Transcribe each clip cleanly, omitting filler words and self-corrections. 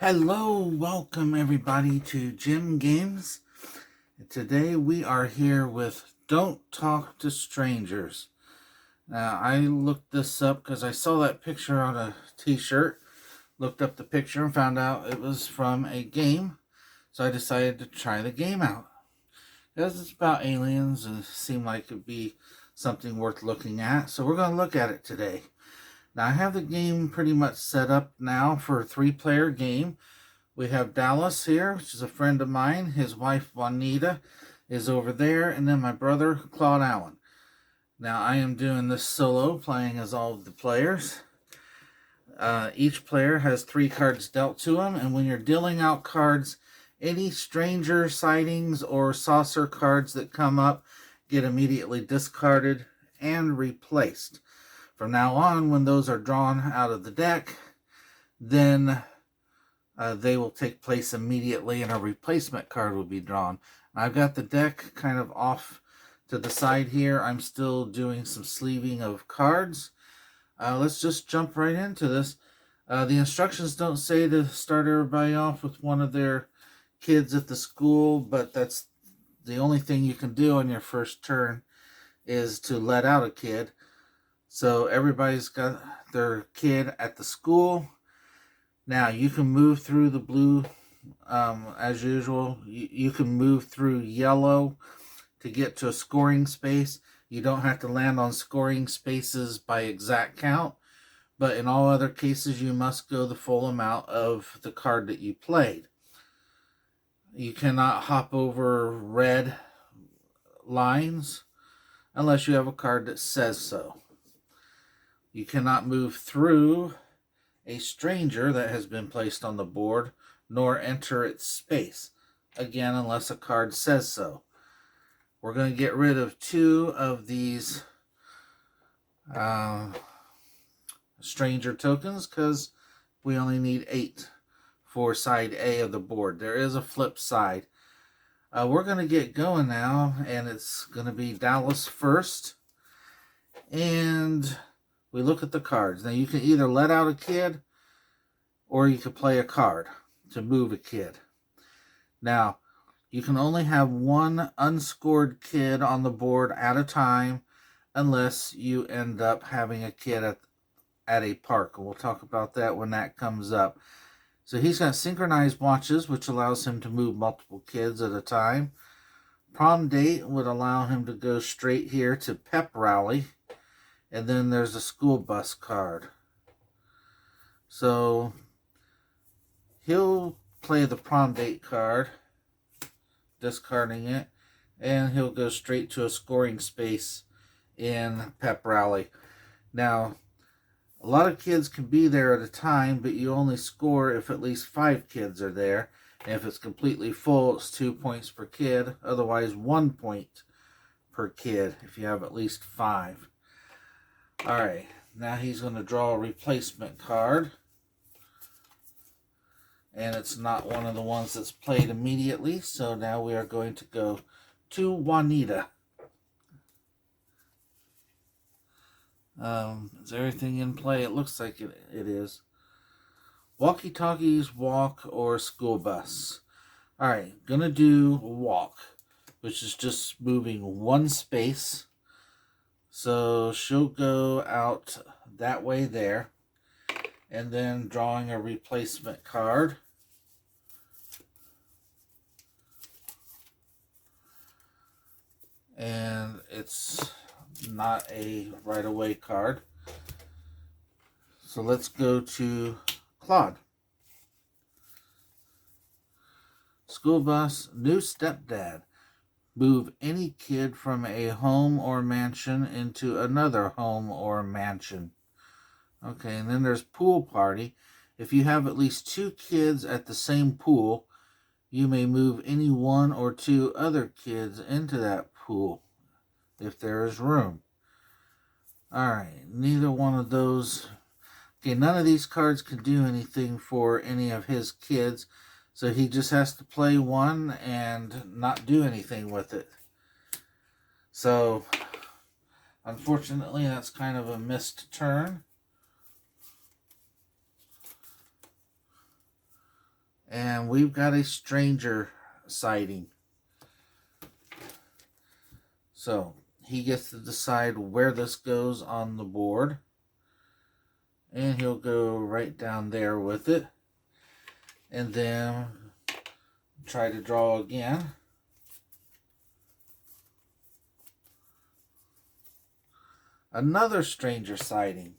Hello, welcome everybody to Gym Games. Today we are here with Don't Talk to Strangers. Now, I looked this up because I saw that picture on a t-shirt, looked up the picture and found out it was from a game, so I decided to try the game out. Because it's about aliens and it seemed like it'd be something worth looking at, so we're going to look at it today. Now, I have the game pretty much set up now for a 3-player game. We have Dallas here, which is a friend of mine. His wife, Juanita, is over there. And then my brother, Claude Allen. Now, I am doing this solo, playing as all of the players. Each player has 3 cards dealt to him. And when you're dealing out cards, any stranger sightings or saucer cards that come up get immediately discarded and replaced. From now on, when those are drawn out of the deck, then they will take place immediately and a replacement card will be drawn. I've got the deck kind of off to the side here. I'm still doing some sleeving of cards. Let's just jump right into this. The instructions don't say to start everybody off with one of their kids at the school, but that's the only thing you can do on your first turn is to let out a kid. So everybody's got their kid at the school. Now you can move through the blue as usual. You can move through yellow to get to a scoring space. You don't have to land on scoring spaces by exact count, but in all other cases you must go the full amount of the card that you played. You cannot hop over red lines unless you have a card that says so. You cannot move through a stranger that has been placed on the board, nor enter its space. Again, unless a card says so. We're going to get rid of 2 of these stranger tokens because we only need 8 for side A of the board. There is a flip side. We're going to get going now, and it's going to be Dallas first. And we look at the cards. Now you can either let out a kid or you can play a card to move a kid. Now, you can only have 1 unscored kid on the board at a time unless you end up having a kid at a park. We'll talk about that when that comes up. So he's got synchronized watches, which allows him to move multiple kids at a time. Prom date would allow him to go straight here to pep rally. And then there's a school bus card. So he'll play the prom date card, discarding it, and he'll go straight to a scoring space in pep rally. Now, a lot of kids can be there at a time, but you only score if at least 5 kids are there. And if it's completely full, it's 2 points per kid. Otherwise, 1 point per kid if you have at least 5. Alright, now he's going to draw a replacement card. And it's not one of the ones that's played immediately, so now we are going to go to Juanita. Is everything in play? It looks like it is. Walkie-talkies, walk, or school bus. Alright, gonna do walk, which is just moving 1 space. So she'll go out that way there. And then drawing a replacement card. And it's not a right-away card. So let's go to Claude. School bus, new stepdad. Move any kid from a home or mansion into another home or mansion. Okay, and then there's pool party. If you have at least 2 kids at the same pool, you may move any 1 or 2 other kids into that pool if there is room. Alright, neither one of those. Okay, none of these cards can do anything for any of his kids. So he just has to play 1 and not do anything with it. So, unfortunately, that's kind of a missed turn. And we've got a stranger sighting. So he gets to decide where this goes on the board. And he'll go right down there with it. And then try to draw again. Another stranger sighting.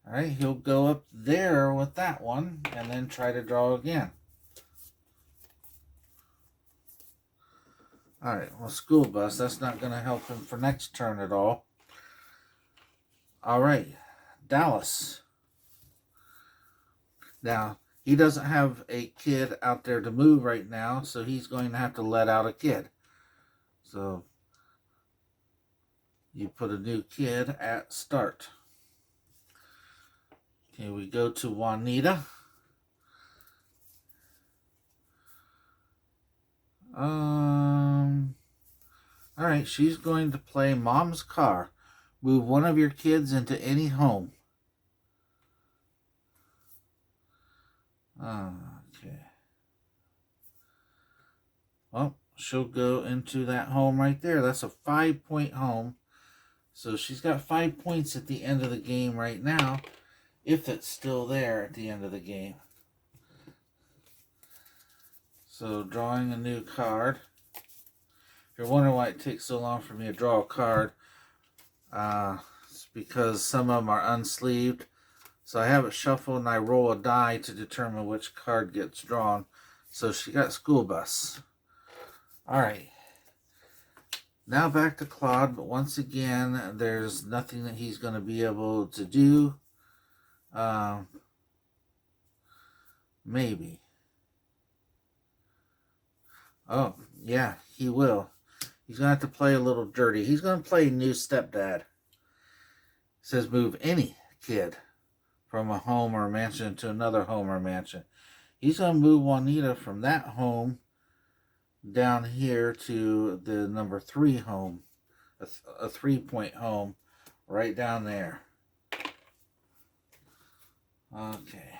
Alright, he'll go up there with that one and then try to draw again. Alright, well, school bus, that's not going to help him for next turn at all. Alright, Dallas. Now, he doesn't have a kid out there to move right now, so he's going to have to let out a kid. So, you put a new kid at start. Okay, we go to Juanita. Alright, she's going to play Mom's Car. Move one of your kids into any home. Okay. Well, she'll go into that home right there. That's a 5-point home. So she's got 5 points at the end of the game right now, if it's still there at the end of the game. So drawing a new card. If you're wondering why it takes so long for me to draw a card, it's because some of them are unsleeved. So I have it shuffled and I roll a die to determine which card gets drawn. So she got school bus. Alright. Now back to Claude, but once again, there's nothing that he's going to be able to do. Maybe. Oh, yeah, he will. He's going to have to play a little dirty. He's going to play new stepdad. It says move any kid from a home or a mansion to another home or mansion. He's going to move Juanita from that home down here to the number 3 home. A 3-point home right down there. Okay.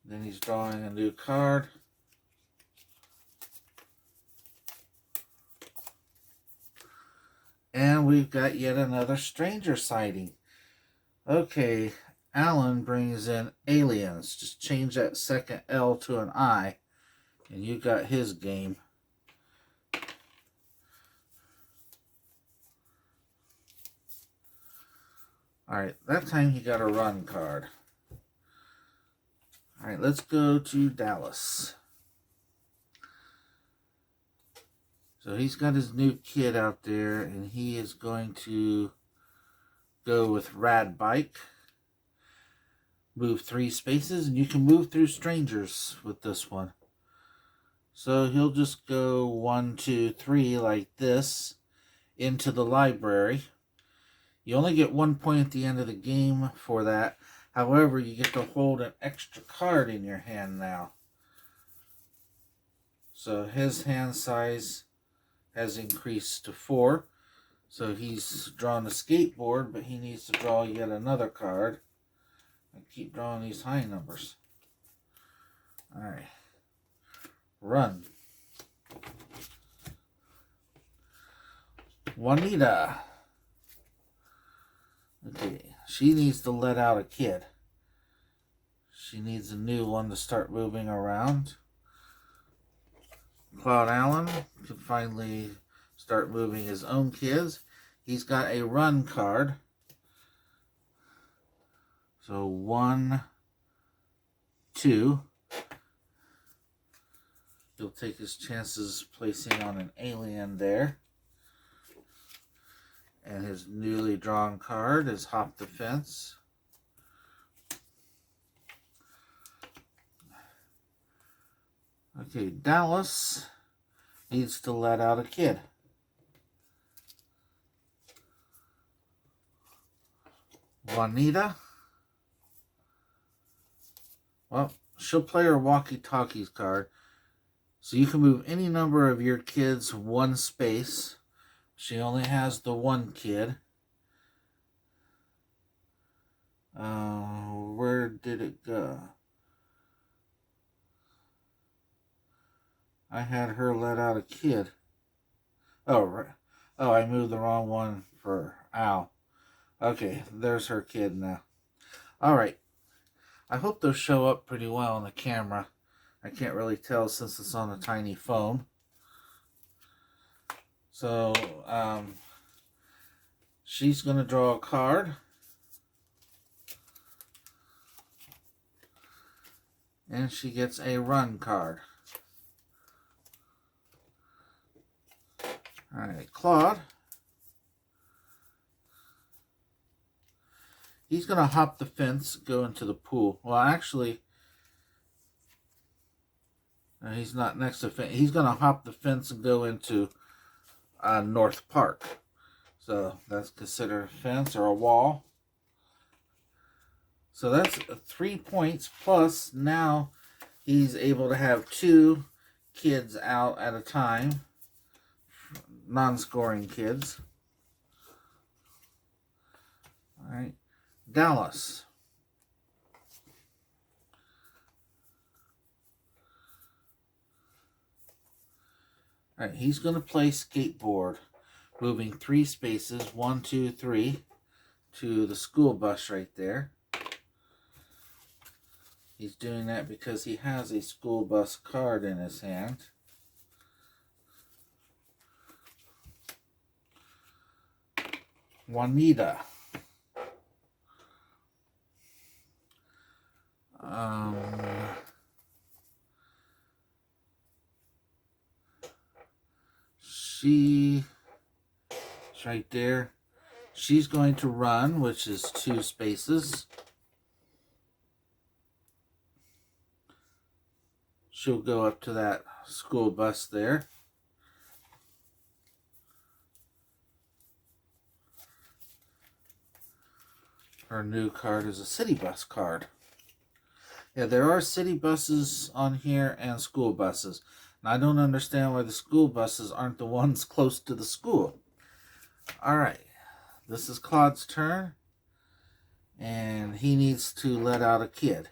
Then he's drawing a new card. And we've got yet another stranger sighting. Okay, Alan brings in aliens. Just change that second L to an I, and you got his game. Alright, that time he got a run card. Alright, let's go to Dallas. So he's got his new kid out there, and he is going to go with Rad Bike. Move 3 spaces, and you can move through strangers with this one. So he'll just go 1, 2, 3 like this into the library. You only get 1 point at the end of the game for that. However, you get to hold an extra card in your hand now. So his hand size has increased to 4. So he's drawn a skateboard, but he needs to draw yet another card. I keep drawing these high numbers. Alright. Run. Juanita. Okay, she needs to let out a kid. She needs a new one to start moving around. Claude Allen can finally start moving his own kids. He's got a run card. So 1, 2. He'll take his chances placing on an alien there. And his newly drawn card is Hop the Fence. Okay, Dallas needs to let out a kid. Juanita. Well, she'll play her walkie-talkies card. So you can move any number of your kids 1 space. She only has the 1 kid. Where did it go? I had her let out a kid. Oh, right. Oh, I moved the wrong one for Al. Okay, there's her kid now. Alright. I hope those show up pretty well on the camera. I can't really tell since it's on a tiny phone. So, she's going to draw a card. And she gets a run card. Alright, Claude. He's going to hop the fence, go into the pool. Well, actually, he's not next to the fence. He's going to hop the fence and go into North Park. So that's considered a fence or a wall. So that's 3 points, plus now he's able to have 2 kids out at a time, non-scoring kids. All right, Dallas. All right, he's going to play skateboard, moving 3 spaces, 1, 2, 3, to the school bus right there. He's doing that because he has a school bus card in his hand. Juanita. She's right there. She's going to run, which is 2 spaces. She'll go up to that school bus there. Her new card is a city bus card. Yeah, there are city buses on here and school buses. And I don't understand why the school buses aren't the ones close to the school. Alright, this is Claude's turn. And he needs to let out a kid.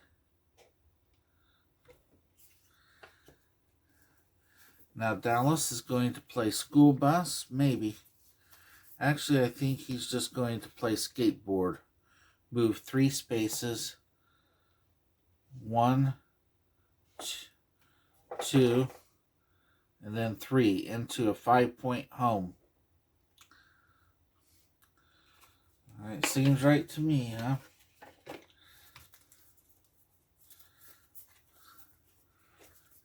Now Dallas is going to play school bus, maybe. Actually, I think he's just going to play skateboard. Move 3 spaces. 1, 2, and then 3 into a 5-point home. Alright, seems right to me, huh?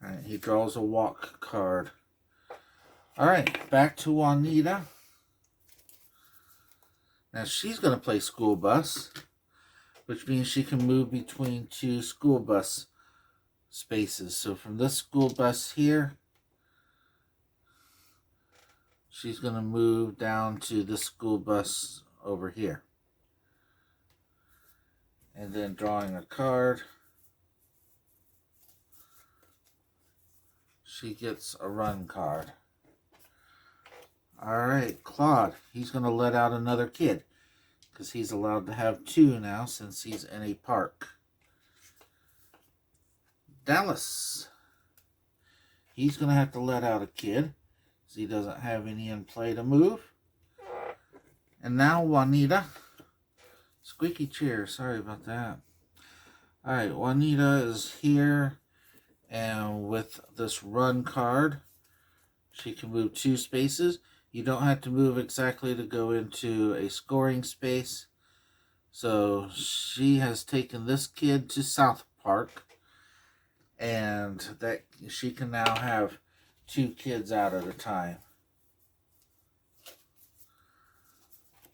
Alright, he draws a walk card. Alright, back to Juanita. Now she's going to play school bus, which means she can move between 2 school bus spaces. So from this school bus here, she's going to move down to this school bus over here. And then drawing a card, she gets a run card. Alright, Claude, he's going to let out another kid, because he's allowed to have 2 now since he's in a park. Dallas. He's going to have to let out a kid, because he doesn't have any in play to move. And now Juanita. Squeaky chair, sorry about that. Alright, Juanita is here, and with this run card, she can move 2 spaces. You don't have to move exactly to go into a scoring space. So she has taken this kid to South Park, and that she can now have 2 kids out at a time.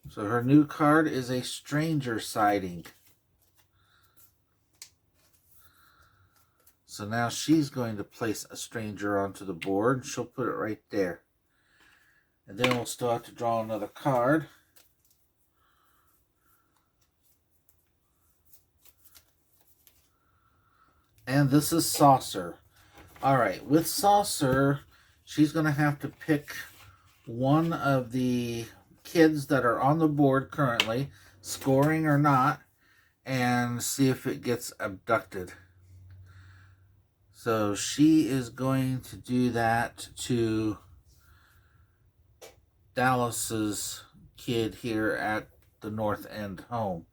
So her new card is a stranger sighting. So now she's going to place a stranger onto the board. She'll put it right there. And then we'll still have to draw another card. And this is Saucer. Alright, with Saucer, she's going to have to pick one of the kids that are on the board currently, scoring or not, and see if it gets abducted. So she is going to do that to Dallas's kid here at the North End home.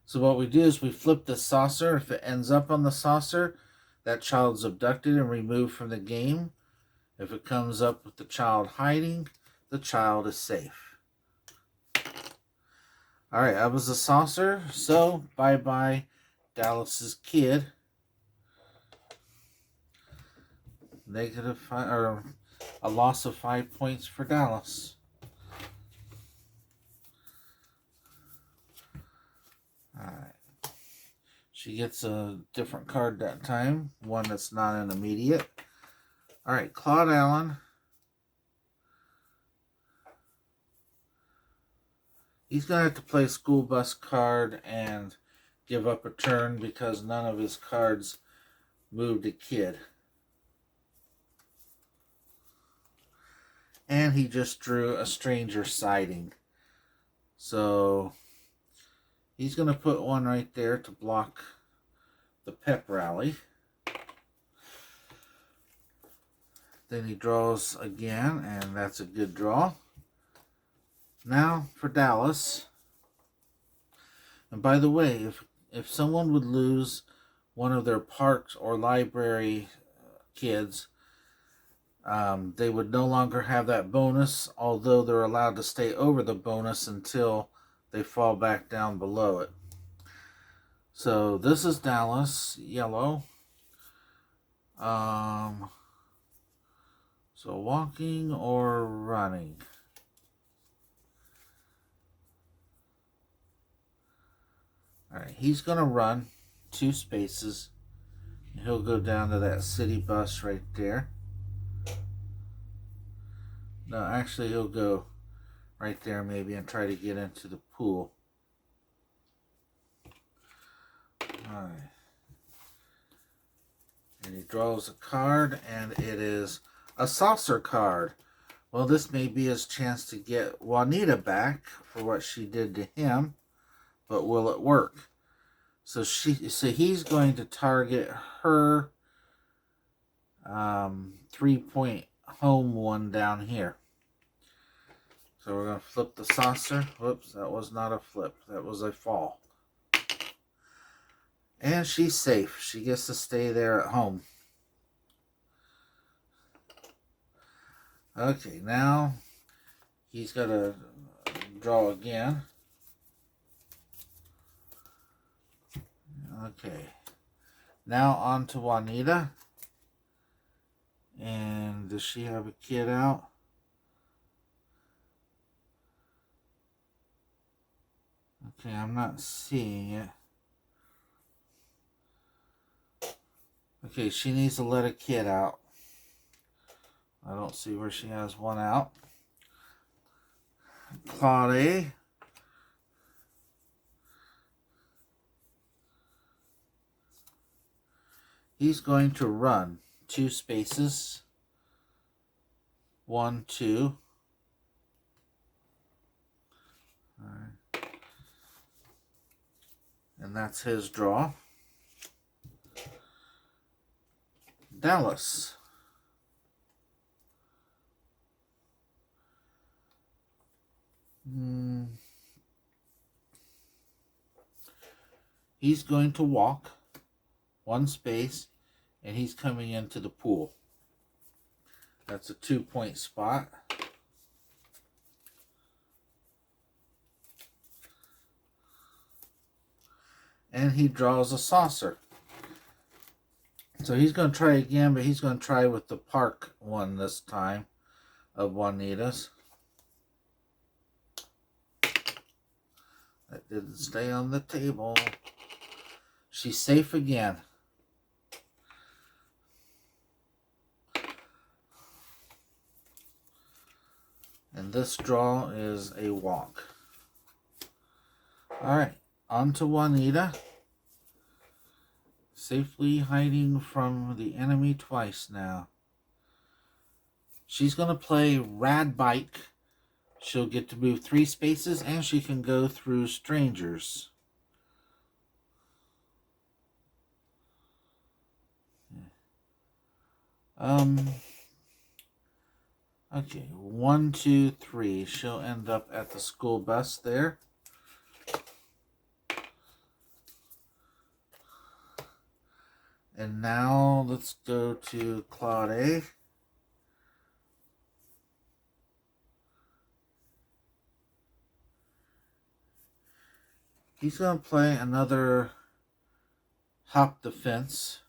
So what we do is we flip the saucer. If it ends up on the saucer, that child's abducted and removed from the game. If it comes up with the child hiding, the child is safe. Alright, that was the saucer. So, bye-bye Dallas's kid. -5, or a loss of 5 points for Dallas. Alright. She gets a different card that time. One that's not an immediate. Alright, Claude Allen. He's going to have to play a school bus card and give up a turn because none of his cards moved a kid. And he just drew a stranger sighting. So he's going to put one right there to block the pep rally. Then he draws again, and that's a good draw. Now for Dallas. And by the way, if someone would lose one of their parks or library kids, they would no longer have that bonus, although they're allowed to stay over the bonus until they fall back down below it. So this is Dallas, yellow. So walking or running? Alright, he's going to run 2 spaces. He'll go down to that city bus right there. No, actually he'll go right there maybe and try to get into the pool. Alright. And he draws a card, and it is a saucer card. Well, this may be his chance to get Juanita back for what she did to him, but will it work? So he's going to target her 3-point home one down here. So we're going to flip the saucer. Whoops, that was not a flip. That was a fall. And she's safe. She gets to stay there at home. Okay, now he's got to draw again. Okay. Now on to Juanita. And does she have a kid out? Okay, I'm not seeing it. Okay, she needs to let a kid out. I don't see where she has one out. Claude. He's going to run 2 spaces. 1, 2. All right. And that's his draw. Dallas. He's going to walk 1 space, and he's coming into the pool. That's a 2-point spot. And he draws a saucer. So he's going to try again, but he's going to try with the park one this time of Juanita's. That didn't stay on the table. She's safe again. And this draw is a walk. Alright, on to Juanita. Safely hiding from the enemy twice now. She's going to play Rad Bike. She'll get to move 3 spaces, and she can go through strangers. Okay, 1, 2, 3. She'll end up at the school bus there. And now let's go to Claude. He's going to play another hop the fence.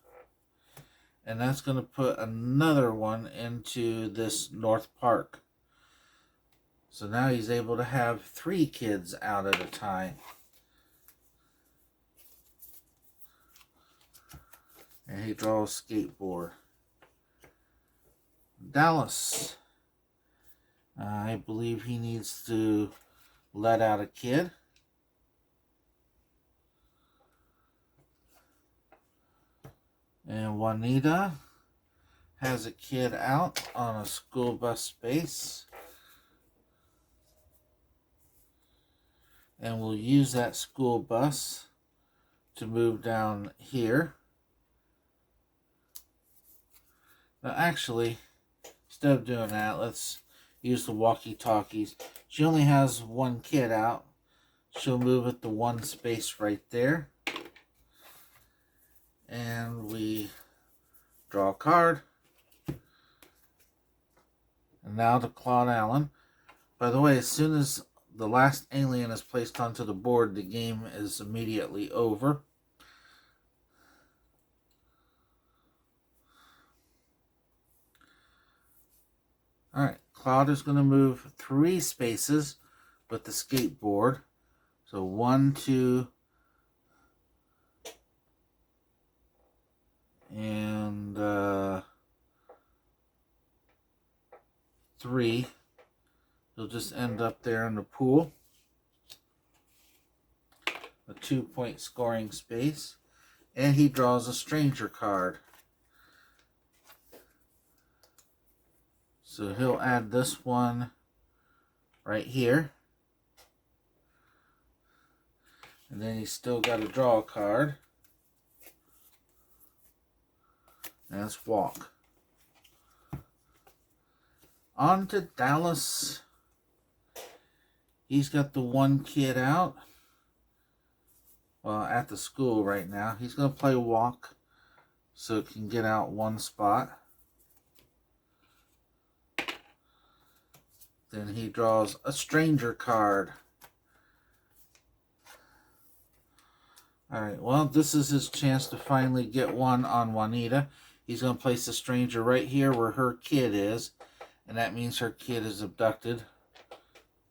And that's going to put another one into this North Park. So now he's able to have 3 kids out at a time. And he draws a skateboard. Dallas. I believe he needs to let out a kid. And Juanita has a kid out on a school bus space. And we'll use that school bus to move down here. Now actually, instead of doing that, let's use the walkie-talkies. She only has 1 kid out. She'll move it to 1 space right there. And we draw a card. And now to Claude Allen. By the way, as soon as the last alien is placed onto the board, the game is immediately over. Alright, Claude is going to move 3 spaces with the skateboard. So 1, 2, and 3. He'll just end up there in the pool. A 2-point scoring space. And he draws a stranger card. So he'll add this one right here. And then he's still got to draw a card. And let's walk. On to Dallas. He's got the 1 kid out. Well, at the school right now. He's going to play walk so it can get out 1 spot. Then he draws a stranger card. Alright, well, this is his chance to finally get one on Juanita. He's going to place the stranger right here where her kid is. And that means her kid is abducted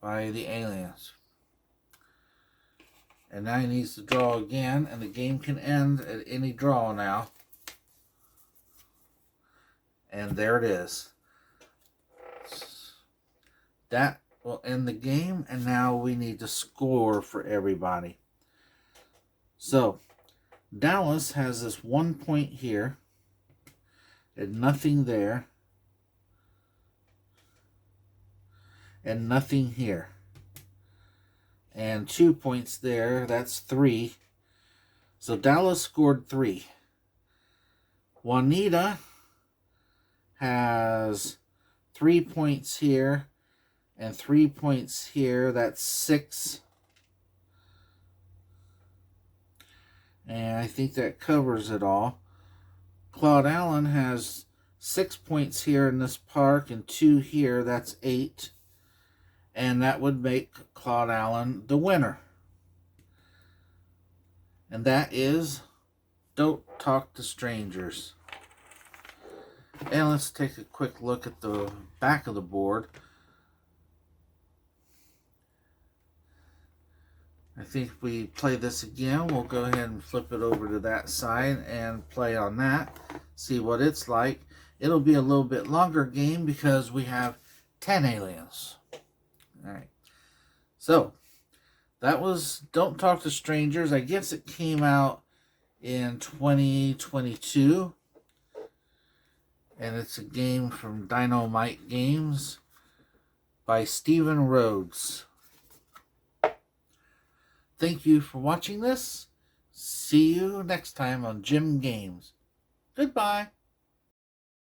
by the aliens. And now he needs to draw again, and the game can end at any draw now. And there it is. That will end the game, and now we need to score for everybody. So, Dallas has this 1 point here, and nothing there, and nothing here. And 2 points there, that's 3. So Dallas scored 3. Juanita has 3 points here and 3 points here, that's 6. And I think that covers it all. Claude Allen has 6 points here in this park and 2 here, that's 8. And that would make Claude Allen the winner. And that is Don't Talk to Strangers. And let's take a quick look at the back of the board. I think if we play this again, we'll go ahead and flip it over to that side and play on that. See what it's like. It'll be a little bit longer game because we have 10 aliens. Alright, so that was Don't Talk to Strangers. I guess it came out in 2022. And it's a game from Dynomite Games by Steven Rhodes. Thank you for watching this. See you next time on Jim Games. Goodbye.